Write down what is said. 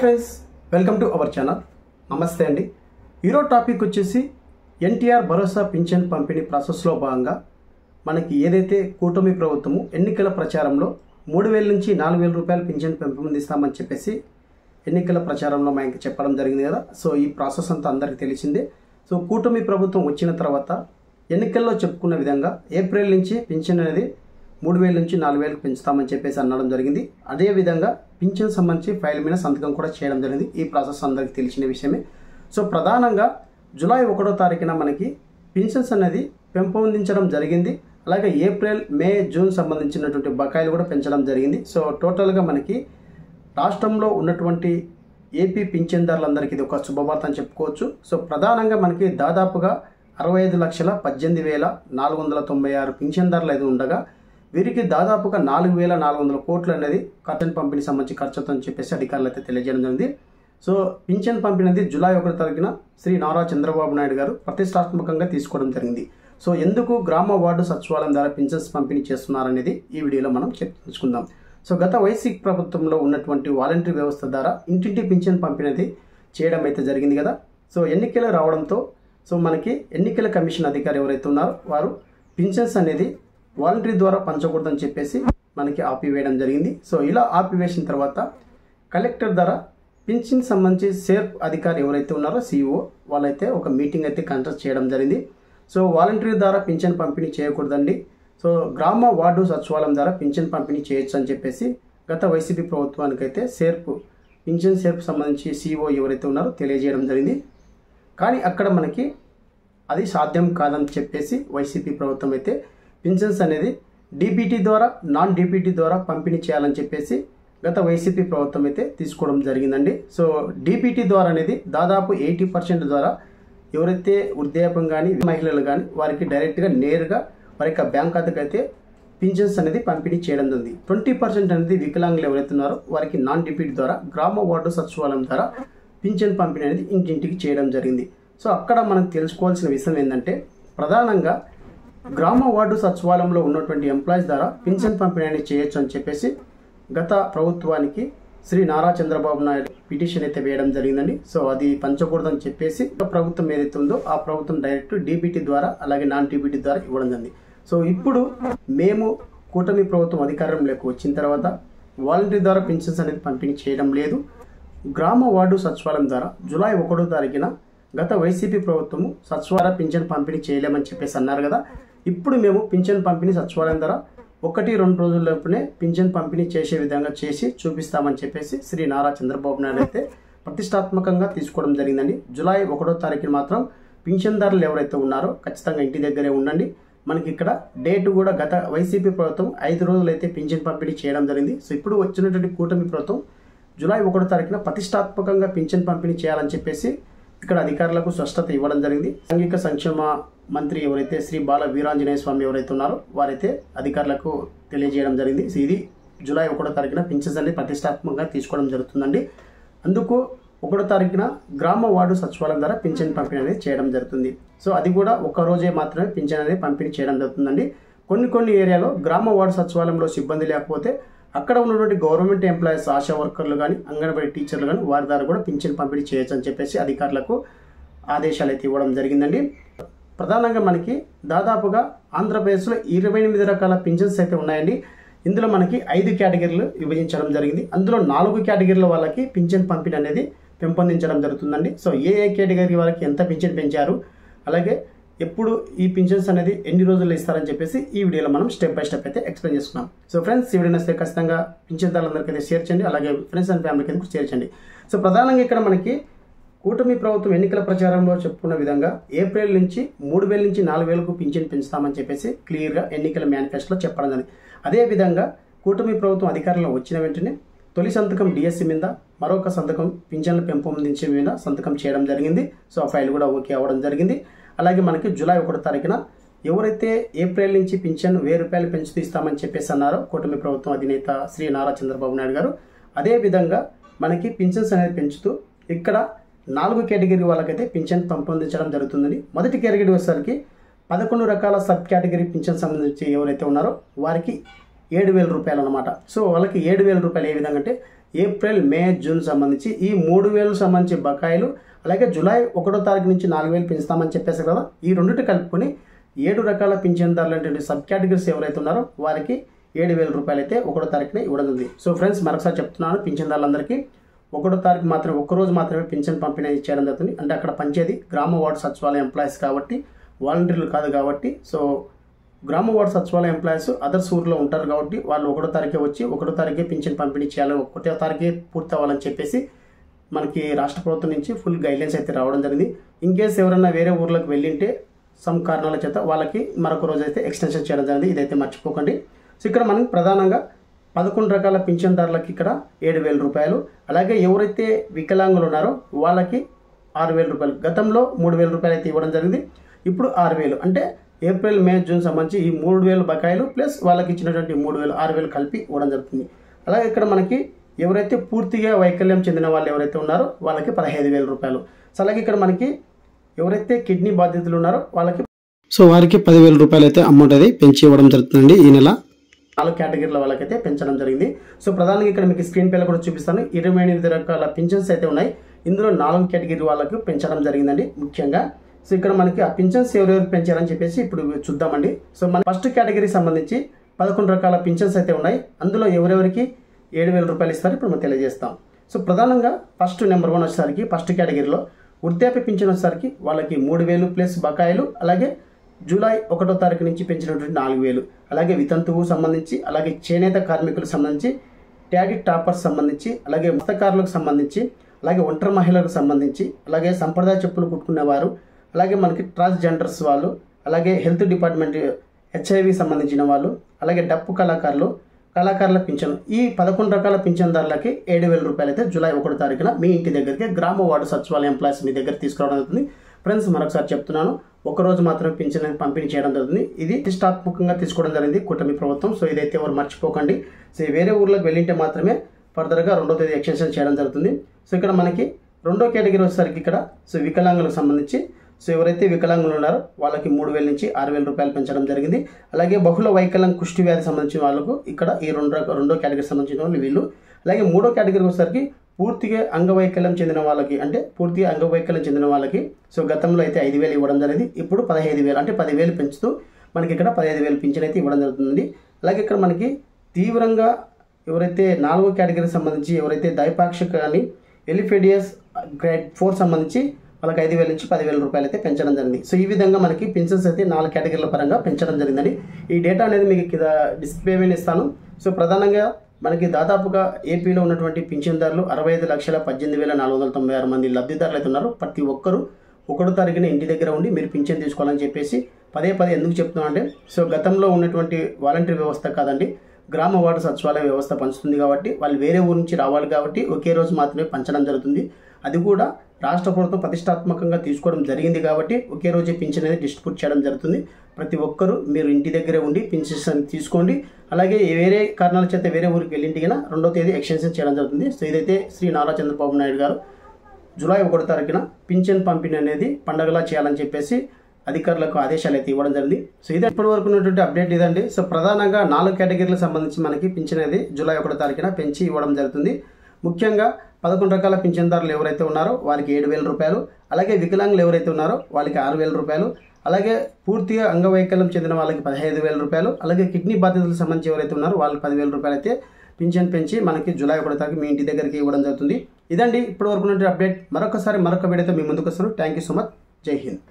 Friends, welcome to our channel. నమస్తే అండి. ఈరోజు టాపిక్ వచ్చేసి ఎన్టీఆర్ భరోసా పింఛన్ పంపిణీ ప్రాసెస్లో భాగంగా మనకి ఏదైతే కూటమి ప్రభుత్వము ఎన్నికల ప్రచారంలో 3,000 నుంచి 4,000 రూపాయలు పింఛన్ పెంపొందిస్తామని చెప్పేసి ఎన్నికల ప్రచారంలో మనకి చెప్పడం జరిగింది కదా. సో ఈ ప్రాసెస్ అంతా అందరికీ తెలిసిందే. సో కూటమి ప్రభుత్వం వచ్చిన తర్వాత ఎన్నికల్లో చెప్పుకున్న విధంగా ఏప్రిల్ నుంచి పింఛన్ అనేది 3,000 నుంచి 4,000 పెంచుతామని చెప్పేసి అనడం జరిగింది. అదేవిధంగా పింఛన్ సంబంధించి ఫైల్ మీద సంతకం కూడా చేయడం జరిగింది. ఈ ప్రాసెస్ అందరికీ తెలిసిన విషయమే. సో ప్రధానంగా జూలై 1వ తారీఖున మనకి పింఛన్స్ అనేది పెంపొందించడం జరిగింది. అలాగే ఏప్రిల్, మే, జూన్ సంబంధించినటువంటి బకాయిలు కూడా పెంచడం జరిగింది. సో టోటల్గా మనకి రాష్ట్రంలో ఉన్నటువంటి ఏపీ పింఛన్దారులందరికీ ఇది ఒక శుభవార్త అని చెప్పుకోవచ్చు. సో ప్రధానంగా మనకి దాదాపుగా 65,18,496 పింఛన్దారులు అయితే ఉండగా వీరికి దాదాపుగా 4,400 కోట్లు అనేది పింఛన్ పంపిణీ సంబంధించి ఖర్చుతో అని చెప్పేసి అధికారులు అయితే తెలియజేయడం జరిగింది. సో పింఛన్ పంపిణీ అనేది జూలై 1వ తారీఖున శ్రీ నారా చంద్రబాబు నాయుడు గారు ప్రతిష్టాత్మకంగా తీసుకోవడం జరిగింది. సో ఎందుకు గ్రామ వార్డు సచివాలయం ద్వారా పింఛన్స్ పంపిణీ చేస్తున్నారనేది ఈ వీడియోలో మనం తెలుసుకుందాం. సో గత వైసీపీ ప్రభుత్వంలో ఉన్నటువంటి వాలంటరీ వ్యవస్థ ద్వారా ఇంటింటి పింఛన్ పంపిణీ అనేది చేయడం అయితే జరిగింది కదా. సో ఎన్నికలు రావడంతో సో మనకి ఎన్నికల కమిషన్ అధికారి ఎవరైతే ఉన్నారో వారు పింఛన్స్ అనేది వాలంటరీ ద్వారా పంచకూడదని చెప్పేసి మనకి ఆపివేయడం జరిగింది. సో ఇలా ఆపివేసిన తర్వాత కలెక్టర్ ద్వారా పింఛన్ సంబంధించి సేర్ప్ అధికారి ఎవరైతే ఉన్నారో సిఇఓ వాళ్ళైతే ఒక మీటింగ్ అయితే కండక్ట్ చేయడం జరిగింది. సో వాలంటరీ ద్వారా పింఛన్ పంపిణీ చేయకూడదండి, సో గ్రామ వార్డు సచివాలయం ద్వారా పింఛన్ పంపిణీ చేయొచ్చు అని చెప్పేసి గత వైసీపీ ప్రభుత్వానికి అయితే పింఛన్ సేర్ప్ సంబంధించి సిఇఓ ఎవరైతే ఉన్నారో తెలియజేయడం జరిగింది. కానీ అక్కడ మనకి అది సాధ్యం కాదని చెప్పేసి వైసీపీ ప్రభుత్వం అయితే పింఛన్స్ అనేది డీబీటీ ద్వారా, నాన్ డీబీటీ ద్వారా పంపిణీ చేయాలని చెప్పేసి గత వైసీపీ ప్రభుత్వం అయితే తీసుకోవడం జరిగిందండి. సో డీబీటీ ద్వారా అనేది దాదాపు 80% ద్వారా ఎవరైతే వృద్ధాప్యం కానీ మహిళలు కానీ వారికి డైరెక్ట్గా నేరుగా వారి యొక్క బ్యాంక్ ఖాతాకి అయితే పింఛన్స్ అనేది పంపిణీ చేయడం జరిగింది. 20% అనేది వికలాంగులు ఎవరైతే ఉన్నారో వారికి నాన్ డీబీటీ ద్వారా గ్రామ వార్డు సచివాలయం ద్వారా పింఛన్ పంపిణీ అనేది ఇంటింటికి చేయడం జరిగింది. సో అక్కడ మనం తెలుసుకోవాల్సిన విషయం ఏంటంటే ప్రధానంగా గ్రామ వార్డు సచివాలయంలో ఉన్నటువంటి ఎంప్లాయీస్ ద్వారా పింఛన్ పంపిణీ అనేది చేయొచ్చు అని చెప్పేసి గత ప్రభుత్వానికి శ్రీ నారా చంద్రబాబు నాయుడు పిటిషన్ అయితే వేయడం జరిగిందండి. సో అది పంచకూడదని చెప్పేసి ప్రభుత్వం ఏదైతే ఉందో ఆ ప్రభుత్వం డైరెక్ట్ డీబీటీ ద్వారా అలాగే నాన్ డీబీటీ ద్వారా ఇవ్వడం జరిగింది. సో ఇప్పుడు మేము కూటమి ప్రభుత్వం అధికారంలోకి వచ్చిన తర్వాత వాలంటరీ ద్వారా పింఛన్స్ అనేది పంపిణీ చేయడం లేదు. గ్రామ వార్డు సచివాలయం ద్వారా జూలై 1వ తారీఖున గత వైసీపీ ప్రభుత్వము సచివాలయ పింఛన్ పంపిణీ చేయలేమని చెప్పేసి అన్నారు కదా. ఇప్పుడు మేము పింఛన్ పంపిణీ సచివాలయం ద్వారా 1-2 రోజుల్లోపునే పింఛన్ పంపిణీ చేసే విధంగా చేసి చూపిస్తామని చెప్పేసి శ్రీ నారా చంద్రబాబు నాయుడు అయితే ప్రతిష్టాత్మకంగా తీసుకోవడం జరిగిందండి. జూలై 1వ తారీఖున మాత్రం పింఛన్దారులు ఎవరైతే ఉన్నారో ఖచ్చితంగా ఇంటి దగ్గరే ఉండండి. మనకి ఇక్కడ డేట్ కూడా గత వైసీపీ ప్రభుత్వం 5 రోజులు అయితే పింఛన్ పంపిణీ చేయడం జరిగింది. సో ఇప్పుడు వచ్చినటువంటి కూటమి ప్రభుత్వం జూలై 1వ తారీఖున ప్రతిష్టాత్మకంగా పింఛన్ పంపిణీ చేయాలని చెప్పేసి ఇక్కడ అధికారులకు స్పష్టత ఇవ్వడం జరిగింది. సాంఘిక సంక్షేమ మంత్రి ఎవరైతే శ్రీ బాల వీరాంజనేయ స్వామి ఎవరైతే ఉన్నారో వారైతే అధికారులకు తెలియజేయడం జరిగింది. సో ఇది జూలై 1వ తారీఖున పింఛన్స్ అనేది ప్రతిష్టాత్మకంగా తీసుకోవడం జరుగుతుందండి. అందుకు 1వ తారీఖున గ్రామ వార్డు సచివాలయం ద్వారా పింఛన్ పంపిణీ అనేది చేయడం జరుగుతుంది. సో అది కూడా ఒక రోజే మాత్రమే పింఛన్ అనేది పంపిణీ చేయడం జరుగుతుందండి. కొన్ని ఏరియాలో గ్రామ వార్డు సచివాలయంలో సిబ్బంది లేకపోతే అక్కడ ఉన్నటువంటి గవర్నమెంట్ ఎంప్లాయీస్, ఆశా వర్కర్లు కానీ అంగన్వాడీ టీచర్లు కానీ వారి ద్వారా కూడా పింఛన్ పంపిణీ చేయొచ్చు అని చెప్పేసి అధికారులకు ఆదేశాలు అయితే ఇవ్వడం జరిగిందండి. ప్రధానంగా మనకి దాదాపుగా ఆంధ్రప్రదేశ్లో 28 రకాల పింఛన్స్ అయితే ఉన్నాయండి. ఇందులో మనకి 5 కేటగిరీలు విభజించడం జరిగింది. అందులో 4 కేటగిరీల వాళ్ళకి పింఛన్ పంపిణీ అనేది పెంపొందించడం జరుగుతుందండి. సో ఏ కేటగిరీ వాళ్ళకి ఎంత పింఛన్ పెంచారు, అలాగే ఎప్పుడు ఈ పింఛన్స్ అనేది ఎన్ని రోజుల్లో ఇస్తారని చెప్పేసి ఈ వీడియోలో మనం స్టెప్ బై స్టెప్ అయితే ఎక్స్ప్లెయిన్ చేస్తున్నాం. సో ఫ్రెండ్స్, ఈ వీడియో నచ్చితే ఖచ్చితంగా పింఛన్దారులందరికీ అయితే షేర్ చేయండి, అలాగే ఫ్రెండ్స్ అండ్ ఫ్యామిలీకి అయితే షేర్ చేయండి. సో ప్రధానంగా ఇక్కడ మనకి కూటమి ప్రభుత్వం ఎన్నికల ప్రచారంలో చెప్పుకున్న విధంగా ఏప్రిల్ నుంచి 3,000 నుంచి 4,000 పింఛన్ పెంచుతామని చెప్పేసి క్లియర్గా ఎన్నికల మేనిఫెస్టోలో చెప్పడం జరిగింది. అదేవిధంగా కూటమి ప్రభుత్వం అధికారంలో వచ్చిన వెంటనే తొలి సంతకం డిఎస్సి మీద, మరొక సంతకం పింఛన్లు పెంపొందించే మీద సంతకం చేయడం జరిగింది. సో ఆ ఫైల్ కూడా ఓకే అవ్వడం జరిగింది. అలాగే మనకి జూలై 1వ తారీఖున ఎవరైతే ఏప్రిల్ నుంచి పింఛన్ 1,000 రూపాయలు పెంచుతూ ఇస్తామని చెప్పేసి అన్నారో కూటమి ప్రభుత్వం అధినేత శ్రీ నారా చంద్రబాబు నాయుడు గారు, అదేవిధంగా మనకి పింఛన్స్ అనేది పెంచుతూ ఇక్కడ 4 కేటగిరీ వాళ్ళకైతే పింఛన్ పెంపొందించడం జరుగుతుందని. మొదటి కేటగిరీ వచ్చేసరికి 11 రకాల సబ్ కేటగిరీ పింఛన్ సంబంధించి ఎవరైతే ఉన్నారో వారికి 7,000 రూపాయలు అనమాట. సో వాళ్ళకి 7,000 రూపాయలు ఏ విధంగా అంటే ఏప్రిల్, మే, జూన్ సంబంధించి ఈ 3,000 సంబంధించి బకాయిలు, అలాగే జూలై 1వ తారీఖు నుంచి 4,000 పెంచుతామని చెప్పేసి కదా, ఈ రెండింటి కలుపుకొని 7 రకాల పింఛన్దారులు అంటే సబ్ కేటగిరీస్ ఎవరైతే ఉన్నారో వారికి 7,000 రూపాయలు అయితే 1వ తారీఖున ఇవ్వడం ఉంది. సో ఫ్రెండ్స్, మరొకసారి చెప్తున్నాను, పింఛన్దారులందరికీ 1వ తారీఖు మాత్రం ఒక్కరోజు మాత్రమే పింఛన్ పంపిణీ చేయడం జరుగుతుంది. అంటే అక్కడ పంచేది గ్రామ వార్డు సచివాలయ ఎంప్లాయీస్ కాబట్టి, వాలంటీర్లు కాదు కాబట్టి. సో గ్రామ వార్డు సచివాలయ ఎంప్లాయీస్ అదర్స్ ఊర్లో ఉంటారు కాబట్టి వాళ్ళు 1వ తారీఖే వచ్చి 1వ తారీఖే పింఛన్ పంపిణీ చేయాలి, 1వ తారీఖే పూర్తి అవ్వాలని చెప్పేసి మనకి రాష్ట్ర ప్రభుత్వం నుంచి ఫుల్ గైడ్లైన్స్ అయితే రావడం జరిగింది. ఇన్ కేసు ఎవరైనా వేరే ఊర్లోకి వెళ్ళింటే సమ్ కారణాల చేత వాళ్ళకి మరొక రోజు అయితే ఎక్స్టెన్షన్ చేయడం జరిగింది. ఇదైతే మర్చిపోకండి. సో ఇక్కడ మనం ప్రధానంగా 11 రకాల పింఛన్దారులకి ఇక్కడ 7,000 రూపాయలు, అలాగే ఎవరైతే వికలాంగులు ఉన్నారో వాళ్ళకి 6,000 రూపాయలు. గతంలో 3,000 రూపాయలు అయితే ఇవ్వడం జరిగింది, ఇప్పుడు 6,000. అంటే ఏప్రిల్, మే, జూన్ సంబంధించి ఈ 3,000 బకాయిలు ప్లస్ వాళ్ళకి ఇచ్చినటువంటి 3,000, 6,000 కలిపి ఇవ్వడం జరుగుతుంది. అలాగే ఇక్కడ మనకి ఎవరైతే పూర్తిగా వైకల్యం చెందిన వాళ్ళు ఎవరైతే ఉన్నారో వాళ్ళకి 15,000 రూపాయలు. సో అలాగే ఇక్కడ మనకి ఎవరైతే కిడ్నీ బాధితులు ఉన్నారో వాళ్ళకి వారికి 10,000 రూపాయలు అయితే అమౌంట్ అది పెంచి ఇవ్వడం జరుగుతుంది. ఈ నెల 4 కేటగిరీల వాళ్ళకైతే పెంచడం జరిగింది. సో ప్రధానంగా ఇక్కడ మీకు స్క్రీన్ పైన కూడా చూపిస్తాను, 28 రకాల పింఛన్స్ అయితే ఉన్నాయి. ఇందులో 4 కేటగిరీ వాళ్ళకి పెంచడం జరిగిందండి ముఖ్యంగా. సో ఇక్కడ మనకి ఆ పింఛన్స్ ఎవరెవరికి పెంచారని చెప్పేసి ఇప్పుడు చూద్దామండి. సో మన ఫస్ట్ కేటగిరీ సంబంధించి 11 రకాల పింఛన్స్ అయితే ఉన్నాయి. అందులో ఎవరెవరికి 7,000 రూపాయలు ఇస్తారు ఇప్పుడు మనం తెలియజేస్తాం. సో ప్రధానంగా ఫస్ట్ నెంబర్ 1 వచ్చేసరికి ఫస్ట్ కేటగిరీలో వృద్ధాప్య పింఛన్ వచ్చేసరికి వాళ్ళకి 3,000 ప్లస్ బకాయిలు, అలాగే జూలై 1వ తారీఖు నుంచి పెంచినటువంటి 4,000, అలాగే వితంతువు సంబంధించి, అలాగే చేనేత కార్మికులకు సంబంధించి, ట్యాడీ టాపర్స్ సంబంధించి, అలాగే మత్స్యకారులకు సంబంధించి, అలాగే ఒంటరి మహిళలకు సంబంధించి, అలాగే సంప్రదాయ చెప్పులు కుట్టుకునేవారు, అలాగే మనకి ట్రాన్స్జెండర్స్ వాళ్ళు, అలాగే హెల్త్ డిపార్ట్మెంట్ HIV సంబంధించిన వాళ్ళు, అలాగే డప్పు కళాకారుల పింఛను, ఈ 11 రకాల పింఛన్దారులకి 7,000 రూపాయలు అయితే జూలై 1వ తారీఖున మీ ఇంటి దగ్గరికి గ్రామ వార్డు సచివాలయ ఎంప్లాయీస్ మీ దగ్గర తీసుకురావడం జరుగుతుంది. ఫ్రెండ్స్, మరొకసారి చెప్తున్నాను, ఒకరోజు మాత్రమే పింఛన్ పంపిణీ చేయడం జరుగుతుంది. ఇది ప్రతిష్టాత్మకంగా తీసుకోవడం జరిగింది కూటమి ప్రభుత్వం. సో ఇదైతే ఎవరు మర్చిపోకండి. సో వేరే ఊర్లోకి వెళ్ళింటే మాత్రమే ఫర్దర్గా 2వ తేదీ ఎక్స్టెన్షన్ చేయడం జరుగుతుంది. సో ఇక్కడ మనకి 2వ కేటగిరీ వచ్చేసరికి ఇక్కడ వికలాంగులకు సంబంధించి ఎవరైతే వికలాంగులు ఉన్నారో వాళ్ళకి 3,000 నుంచి 6,000 రూపాయలు పెంచడం జరిగింది. అలాగే బహుళ వైకల్యం కుష్టి వ్యాధి సంబంధించిన వాళ్ళకు ఇక్కడ ఈ 2వ కేటగిరీ సంబంధించిన వాళ్ళు వీళ్ళు. అలాగే 3వ కేటగిరీ వచ్చేసరికి పూర్తిగా అంగవైకల్యం చెందిన వాళ్ళకి, అంటే పూర్తిగా అంగవైకల్యం చెందిన వాళ్ళకి గతంలో అయితే 5,000 ఇవ్వడం జరిగింది, ఇప్పుడు 15,000, అంటే 10,000 పెంచుతూ మనకి ఇక్కడ 15,000 పింఛన్ అయితే ఇవ్వడం జరుగుతుంది. అలాగే ఇక్కడ మనకి తీవ్రంగా ఎవరైతే 4వ కేటగిరీ సంబంధించి ఎవరైతే ద్వైపాక్షిక కానీ ఎలిఫెడియస్ గ్రేడ్ 4 సంబంధించి వాళ్ళకి 5,000 నుంచి 10,000 రూపాయలు అయితే పెంచడం జరిగింది. సో ఈ విధంగా మనకి పింఛన్స్ అయితే 4 కేటగిరీల పరంగా పెంచడం జరిగిందండి. ఈ డేటా అనేది మీకు కింద డిస్ప్లే మీద ఇస్తాను. సో ప్రధానంగా మనకి దాదాపుగా ఏపీలో ఉన్నటువంటి పింఛన్దారులు 65,18,496 మంది లబ్ధిదారులు అయితే ఉన్నారు. ప్రతి ఒక్కరూ 1వ తారీఖున ఇంటి దగ్గర ఉండి మీరు పింఛన్ తీసుకోవాలని చెప్పేసి పదే ఎందుకు చెప్తున్నాం అంటే, సో గతంలో ఉన్నటువంటి వాలంటీర్ వ్యవస్థ కాదండి, గ్రామ వార్డు సచివాలయ వ్యవస్థ పంచుతుంది కాబట్టి వాళ్ళు వేరే ఊరు నుంచి రావాలి కాబట్టి ఒకే రోజు మాత్రమే పంచడం జరుగుతుంది. అది కూడా రాష్ట్ర ప్రభుత్వం ప్రతిష్టాత్మకంగా తీసుకోవడం జరిగింది కాబట్టి ఒకే రోజే పింఛన్ అనేది డిస్ట్రిబ్యూట్ చేయడం జరుగుతుంది. ప్రతి ఒక్కరూ మీరు ఇంటి దగ్గరే ఉండి పింఛన్ తీసుకోండి. అలాగే వేరే కారణాల చేత వేరే ఊరికి వెళ్ళింటికి 2వ తేదీ ఎక్స్టెన్షన్ చేయడం జరుగుతుంది. సో ఇదైతే శ్రీ నారా చంద్రబాబు నాయుడు గారు జూలై 1వ తారీఖున పింఛన్ పంపిణీ అనేది పండగలా చేయాలని చెప్పేసి అధికారులకు ఆదేశాలు అయితే ఇవ్వడం జరిగింది. సో ఇది ఇప్పటి వరకు ఉన్నటువంటి అప్డేట్ ఇదండి. సో ప్రధానంగా 4 కేటగిరీలకు సంబంధించి మనకి పింఛన్ అనేది జూలై 1వ తారీఖున పెంచి ఇవ్వడం జరుగుతుంది. ముఖ్యంగా 11 రకాల పింఛన్దారులు ఎవరైతే ఉన్నారో వారికి 7,000 రూపాయలు, అలాగే వికలాంగులు ఎవరైతే ఉన్నారో వాళ్ళకి 6,000 రూపాయలు, అలాగే పూర్తిగా అంగవైకల్యం చెందిన వాళ్ళకి 15,000 రూపాయలు, అలాగే కిడ్నీ బాధితులకు సంబంధించి ఎవరైతే ఉన్నారో వాళ్ళకి 10,000 రూపాయలు అయితే పింఛన్ పెంచి మనకి జూలై 1వ తారీఖు మీ ఇంటి దగ్గరికి ఇవ్వడం జరుగుతుంది. ఇదండి ఇప్పటి వరకు ఉన్నటువంటి అప్డేట్. మరొక వీడియోతో మీ ముందుకు వస్తాను. Thank you so much. జై హింద్.